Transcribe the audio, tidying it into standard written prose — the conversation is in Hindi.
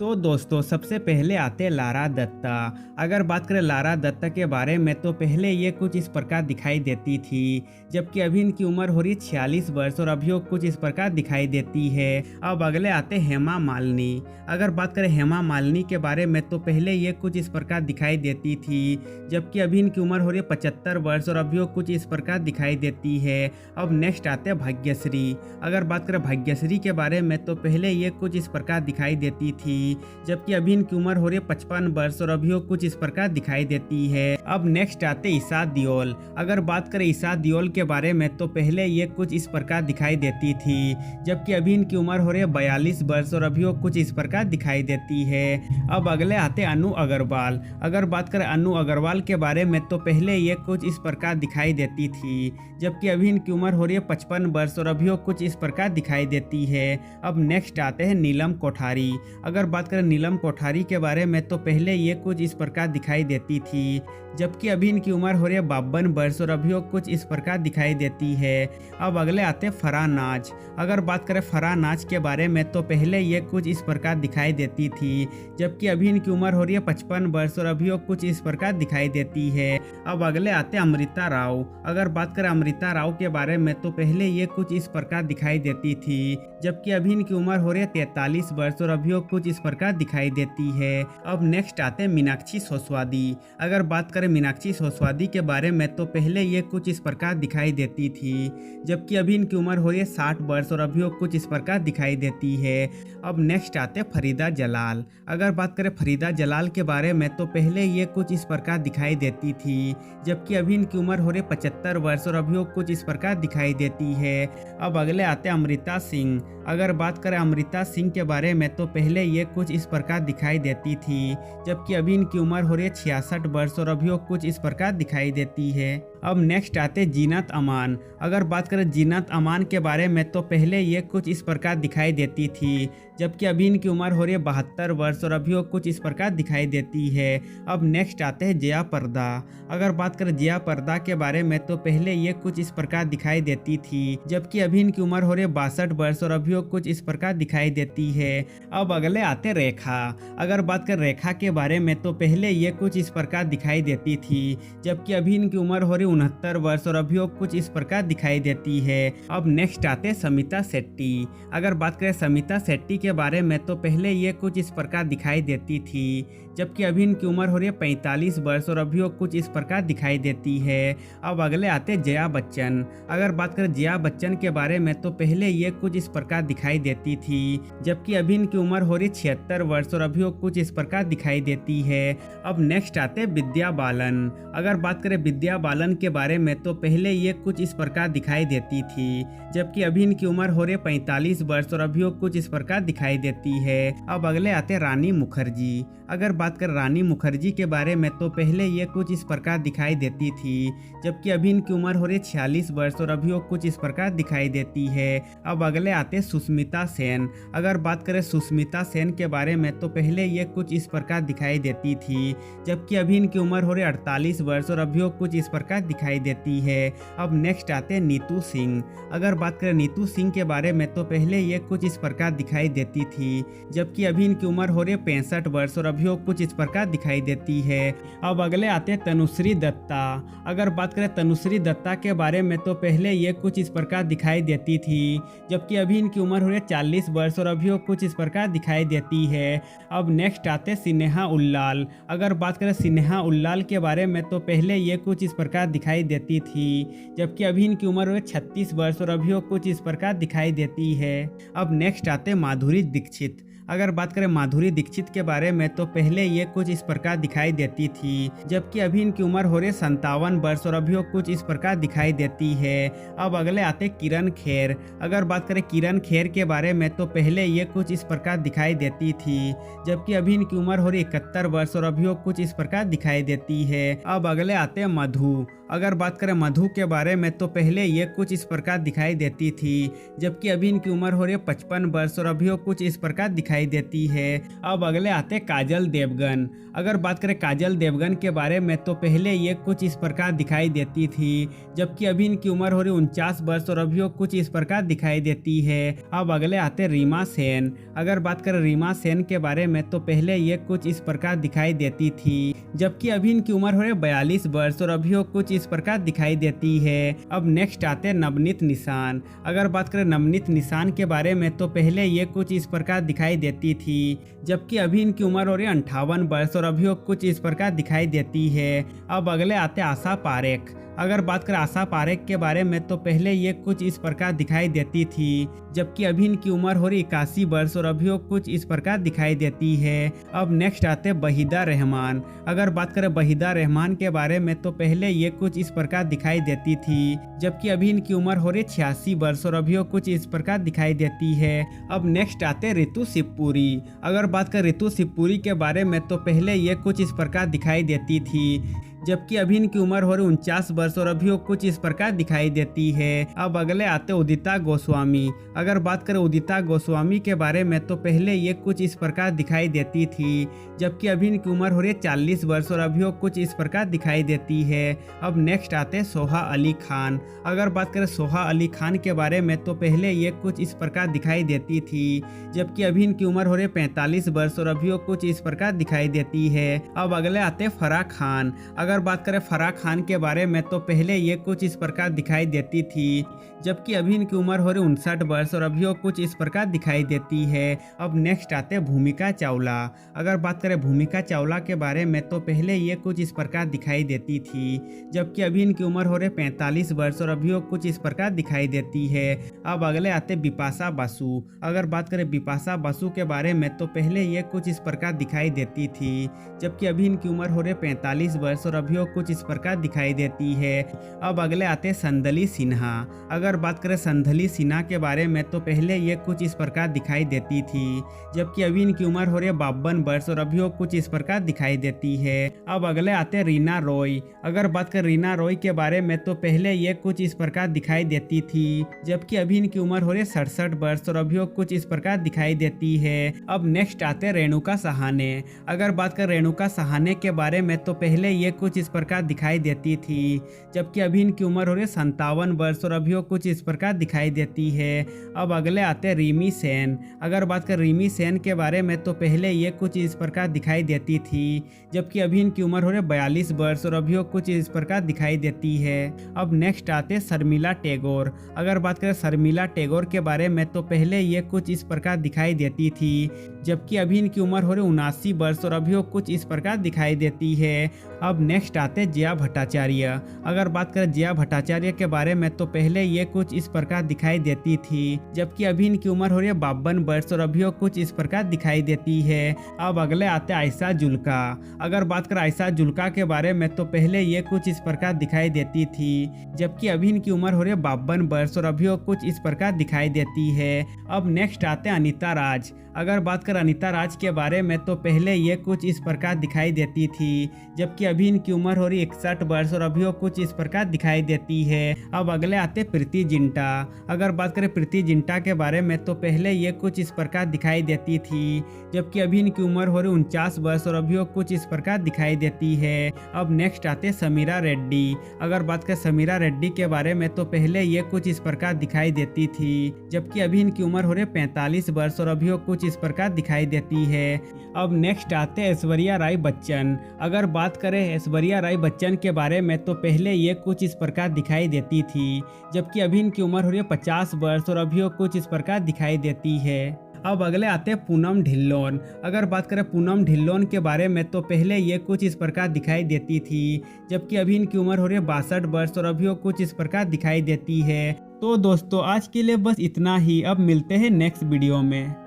तो दोस्तों सबसे पहले आते लारा दत्ता। अगर बात करें लारा दत्ता के बारे में तो पहले ये कुछ इस प्रकार दिखाई देती थी, जबकि अभी इनकी उम्र हो रही 46 वर्ष और अभी वो कुछ इस प्रकार दिखाई देती है। अब अगले आते हेमा मालिनी। अगर बात करें हेमा मालिनी के बारे में तो पहले ये कुछ इस प्रकार दिखाई देती थी, जबकि अभी इनकी उम्र हो रही 75 वर्ष और अभी वो कुछ इस प्रकार दिखाई देती है। अब नेक्स्ट आते भाग्यश्री। अगर बात करें भाग्यश्री के बारे में तो पहले ये कुछ इस प्रकार दिखाई देती थी, जबकि अभी इनकी उम्र हो रही है 55 वर्ष और अभी वो कुछ इस प्रकार दिखाई देती है। अब नेक्स्ट आते ईशा दियोल। अगर बात करें ईशा दियोल के बारे में तो पहले ये कुछ इस प्रकार दिखाई देती थी, जबकि अभी इनकी उम्र हो रही है 42 वर्ष और अभी वो कुछ इस प्रकार दिखाई देती है। अब अगले आते अनु अग्रवाल। अगर बात करें अनु अग्रवाल के बारे में तो पहले ये कुछ इस प्रकार दिखाई देती थी, जबकि अभी इनकी उम्र हो रही है 55 वर्ष और अभी वो कुछ इस प्रकार दिखाई देती है। अब नेक्स्ट आते हैं नीलम कोठारी। अगर बात करें नीलम कोठारी के बारे में तो पहले ये कुछ इस प्रकार दिखाई देती थी, जबकि अभी इनकी उम्र हो रही है 52 वर्ष और अभी वो कुछ इस प्रकार दिखाई देती है। अब अगले आते फराह नाज। अगर बात करें फराह नाज के बारे में तो पहले ये कुछ इस प्रकार दिखाई देती थी, जबकि अभी इनकी उम्र हो रही है 55 वर्ष और अभी वो कुछ इस प्रकार दिखाई देती है। अब अगले आते अमृता राव। अगर बात करें अमृता राव के बारे में तो पहले ये कुछ इस प्रकार दिखाई देती थी, जबकि अभी इनकी उम्र हो रही है 43 वर्ष और अभी वो कुछ इस प्रकार दिखाई देती है। अब नेक्स्ट आते मीनाक्षी सोसवादी। अगर बात करें मीनाक्षी सोसवादी के बारे में तो पहले ये कुछ इस प्रकार दिखाई देती थी, जबकि अभी इनकी उम्र हो रही है 60 वर्ष और अभी वो कुछ इस प्रकार दिखाई देती है। अब नेक्स्ट आते फरीदा जलाल। अगर बात करें फरीदा जलाल के बारे में तो पहले ये कुछ इस प्रकार दिखाई देती थी, जबकि अभी इनकी उम्र हो रही है 75 वर्ष और अभी वो कुछ इस प्रकार दिखाई देती है। अब अगले आते अमृता सिंह। अगर बात करें अमृता सिंह के बारे में तो पहले ये कुछ इस प्रकार दिखाई देती थी, जबकि अभी इनकी उम्र हो रही है 66 वर्ष और अभी वो कुछ इस प्रकार दिखाई देती है। अब नेक्स्ट आते जीनत अमान। अगर बात करें जीनत अमान के बारे में तो पहले ये कुछ इस प्रकार दिखाई देती थी, जबकि अभी इनकी उम्र हो रही है 72 वर्ष और अभी वो कुछ इस प्रकार दिखाई देती है। अब नेक्स्ट आते हैं जया प्रदा। अगर बात करें जया प्रदा के बारे में तो पहले ये कुछ इस प्रकार दिखाई देती थी, जबकि अभी इनकी उम्र हो रही है 62 वर्ष और अभी वो कुछ इस प्रकार दिखाई देती है। अब अगले आते रेखा। अगर बात करें रेखा के बारे में तो पहले ये कुछ इस प्रकार दिखाई देती थी, जबकि अभी इनकी उम्र हो रही 69 वर्ष और अभी वो कुछ इस प्रकार दिखाई देती है। अब नेक्स्ट आते समिता शेट्टी। अगर बात करें समिता शेट्टी के बारे में तो पहले ये कुछ इस प्रकार दिखाई देती थी, जबकि अभी इनकी उम्र हो रही है 45 वर्ष और अभी वो कुछ इस प्रकार दिखाई देती है। अब अगले आते जया बच्चन। अगर बात करें जया बच्चन के बारे में तो पहले ये कुछ इस प्रकार दिखाई देती थी, जबकि अभी इनकी उम्र हो रही 76 वर्ष और अभी वो कुछ इस प्रकार दिखाई देती है। अब नेक्स्ट आते विद्या बालन। अगर बात करें विद्या बालन के बारे में तो पहले ये कुछ इस प्रकार दिखाई देती थी, जबकि अभी इनकी उम्र हो रही है 45 वर्ष और अभी वो कुछ इस प्रकार दिखाई देती है। अब अगले आते रानी मुखर्जी। अगर बात करें रानी मुखर्जी के बारे में तो पहले ये कुछ इस प्रकार दिखाई देती थी, जबकि अभी इनकी उम्र हो रही है 46 वर्ष और अभी वो कुछ इस प्रकार दिखाई देती है। अब अगले आते सुष्मिता सेन। अगर बात करें सुष्मिता सेन के बारे में तो पहले ये कुछ इस प्रकार दिखाई देती थी, जबकि अभी इनकी उम्र हो रही है 48 वर्ष और अभी वो कुछ इस प्रकार दिखाई देती है। अब नेक्स्ट आते नीतू सिंह। अगर बात करें नीतू सिंह के बारे में तो पहले ये कुछ इस प्रकार दिखाई देती थी, जबकि अभी इनकी उम्र हो रही है 65 वर्ष और अभी वो कुछ इस प्रकार दिखाई देती है। अब अगले आते तनुश्री दत्ता। अगर बात करें तनुश्री दत्ता के बारे में तो पहले ये कुछ इस प्रकार दिखाई देती थी, जबकि अभी इनकी उम्र हो रही है 40 वर्ष और अभी वो कुछ इस प्रकार दिखाई देती है। अब नेक्स्ट आते स्नेहा उल्लाल। अगर बात करें स्नेहा उल्लाल के बारे में तो पहले ये कुछ इस प्रकार दिखाई देती थी, जबकि अभी इनकी उम्र हो रही है 36 वर्ष और अभी वो कुछ इस प्रकार दिखाई देती है। अब नेक्स्ट आते माधुरी दीक्षित। अगर बात करें माधुरी दीक्षित के बारे में तो पहले ये कुछ इस प्रकार दिखाई देती थी, जबकि अभी इनकी उम्र हो रही है 57 वर्ष और अभी वो कुछ इस प्रकार दिखाई देती है। अब अगले आते किरण खेर। अगर बात करें किरण खेर के बारे में तो पहले ये कुछ इस प्रकार दिखाई देती थी, जबकि अभी इनकी उम्र हो रही है 71 वर्ष और अभी वो कुछ इस प्रकार दिखाई देती है। अब अगले आते मधु। अगर बात करें मधु के बारे में तो पहले ये कुछ इस प्रकार दिखाई देती थी, जबकि अभी इनकी उम्र हो रही है 55 वर्ष और अभी वो कुछ इस प्रकार दिखाई देती है। अब अगले आते काजल देवगन। अगर बात करें काजल देवगन के बारे में तो पहले ये कुछ इस प्रकार दिखाई देती थी, जबकि अभी इनकी उम्र हो रही 49 वर्ष और अभी वो कुछ इस प्रकार दिखाई देती है। अब अगले आते रीमा सेन। अगर बात करें रीमा सेन के बारे में तो पहले ये कुछ इस प्रकार दिखाई देती थी, जबकि अभी इनकी उम्र हो रही 42 वर्ष और अभी वो कुछ इस प्रकार दिखाई देती है। अब नेक्स्ट आते नवनीत निशान। अगर बात करें नवनीत निशान के बारे में तो पहले ये कुछ इस प्रकार दिखाई देती थी, जबकि अभी इनकी उम्र हो रही 58 वर्ष और अभी वो कुछ इस प्रकार दिखाई देती है। अब अगले आते आशा पारेख। अगर बात करें आशा पारेख के बारे में तो पहले ये कुछ इस प्रकार दिखाई देती थी, जबकि अभी इनकी उम्र हो रही 81 वर्ष और अभी वो कुछ इस प्रकार दिखाई देती है। अब नेक्स्ट आते वहीदा रहमान। अगर बात करें वहीदा रहमान के बारे में तो पहले ये कुछ इस प्रकार दिखाई देती थी, जबकि अभी इनकी उम्र हो रही 86 वर्ष और अभी वो कुछ इस प्रकार दिखाई देती है। अब नेक्स्ट आते ऋतु शिवपुरी। अगर बात करें ऋतु शिवपुरी के बारे में तो पहले ये कुछ इस प्रकार दिखाई देती थी, जबकि अभी इनकी उम्र हो रही 49 वर्ष और अभी वो कुछ इस प्रकार दिखाई देती है। अब अगले आते उदिता गोस्वामी। अगर बात करें उदिता गोस्वामी के बारे में तो पहले ये कुछ इस प्रकार दिखाई देती थी, जबकि अभी इनकी उम्र हो रही 40 वर्ष और अभी वो कुछ इस प्रकार दिखाई देती है। अब नेक्स्ट आते सोहा अली खान। अगर बात करें सोहा अली खान के बारे में तो पहले ये कुछ इस प्रकार दिखाई देती थी, जबकि अभी इनकी उम्र हो रही 45 वर्ष और अभी वो कुछ इस प्रकार दिखाई देती है। अब अगले आते फराह खान। अगर बात करें फराह खान के बारे में तो पहले ये कुछ इस प्रकार दिखाई देती थी, जबकि अभी इनकी उम्र हो रही 59 वर्ष और अभी वो कुछ इस प्रकार दिखाई देती है। अब नेक्स्ट आते भूमिका चावला। अगर बात करें भूमिका चावला के बारे में तो पहले ये कुछ इस प्रकार दिखाई देती थी, जबकि अभी इनकी उम्र हो रही 45 वर्ष और अभी वो कुछ इस प्रकार दिखाई देती है। अब अगले आते बिपाशा बासु। अगर बात करें बिपाशा बासु के बारे में तो पहले ये कुछ इस प्रकार दिखाई देती थी, जबकि अभी इनकी उम्र हो रही 45 वर्ष और अभी वो कुछ इस प्रकार दिखाई देती है। अब अगले आते संदली सिन्हा। अगर बात करें संदली सिन्हा के बारे में तो पहले ये कुछ इस प्रकार दिखाई देती थी, जबकि अभी इनकी उम्र हो रही है 52 वर्ष और अभी वो कुछ इस प्रकार दिखाई देती है। अब अगले आते रीना रॉय। अगर बात करें रीना रॉय के बारे में तो पहले ये कुछ इस प्रकार दिखाई देती थी, जबकि अभी इनकी उम्र हो रही है 67 वर्ष और अभी वो कुछ इस प्रकार दिखाई देती है। अब नेक्स्ट आते रेणुका सहाने। अगर बात करें रेणुका सहाने के बारे में तो पहले ये कुछ इस प्रकार दिखाई देती थी, जबकि अभी इनकी उम्र हो रही है 57 वर्ष और अभी वो कुछ इस प्रकार दिखाई देती है। अब अगले आते रिमी सेन। अगर बात करें रिमी सेन के बारे में तो पहले ये कुछ इस प्रकार दिखाई देती थी, जबकि अभी इनकी उम्र हो रही है 42 वर्ष और अभी वो कुछ इस प्रकार दिखाई देती है। अब नेक्स्ट आते शर्मिला टैगोर। अगर बात करें शर्मिला टैगोर के बारे में तो पहले ये कुछ इस प्रकार दिखाई देती थी, जबकि अभी इनकी उम्र हो रही 79 वर्ष और अभी वो कुछ इस प्रकार दिखाई देती है। अब नेक्स्ट आते जया भट्टाचार्य। अगर बात करें जया भट्टाचार्य के बारे में तो पहले ये कुछ इस प्रकार दिखाई देती थी, जबकि अभी इनकी उम्र हो रही है 52 वर्ष और अभी वो कुछ इस प्रकार दिखाई देती है। अब अगले आते आयशा जुल्का। अगर बात करें आयशा जुल्का के बारे में तो पहले ये कुछ इस प्रकार दिखाई देती थी, जबकि अभी इनकी उम्र हो रही है 52 वर्ष और अभी वो कुछ इस प्रकार दिखाई देती है। अब नेक्स्ट आते अनीता राज। अगर बात करें अनीता राज के बारे में तो पहले ये कुछ इस प्रकार दिखाई देती थी, जबकि अभी इनकी उम्र हो रही 61 वर्ष और अभी वो कुछ इस प्रकार दिखाई देती है। अब अगले आते प्रीति जिंटा। अगर बात करें प्रीति जिंटा के बारे में तो पहले ये कुछ इस प्रकार दिखाई देती थी, जबकि अभी इनकी उम्र हो रही 49 वर्ष और अभी वो कुछ इस प्रकार दिखाई देती है। अब नेक्स्ट आते समीरा रेड्डी। अगर बात करें समीरा रेड्डी के बारे में तो पहले ये कुछ इस प्रकार दिखाई देती थी, जबकि अभी इनकी उम्र हो रही 45 वर्ष और अभी वो कुछ इस प्रकार दिखाई देती है। अब नेक्स्ट आते ऐश्वर्या राय बच्चन। अगर बात करें ऐश्वर्या राय बच्चन के बारे में तो पहले ये कुछ इस प्रकार दिखाई देती थी, जबकि अभी इनकी उम्र हो रही है 50 वर्ष और अभी वो कुछ इस प्रकार दिखाई देती है। अब अगले आते पूनम ढिल्लोन। अगर बात करें पूनम ढिल्लोन के बारे में तो पहले ये कुछ इस प्रकार दिखाई देती थी, जबकि अभी इनकी उम्र हो रही है 62 वर्ष और अभी वो कुछ इस प्रकार दिखाई देती है। तो दोस्तों आज के लिए बस इतना ही। अब मिलते हैं नेक्स्ट वीडियो में।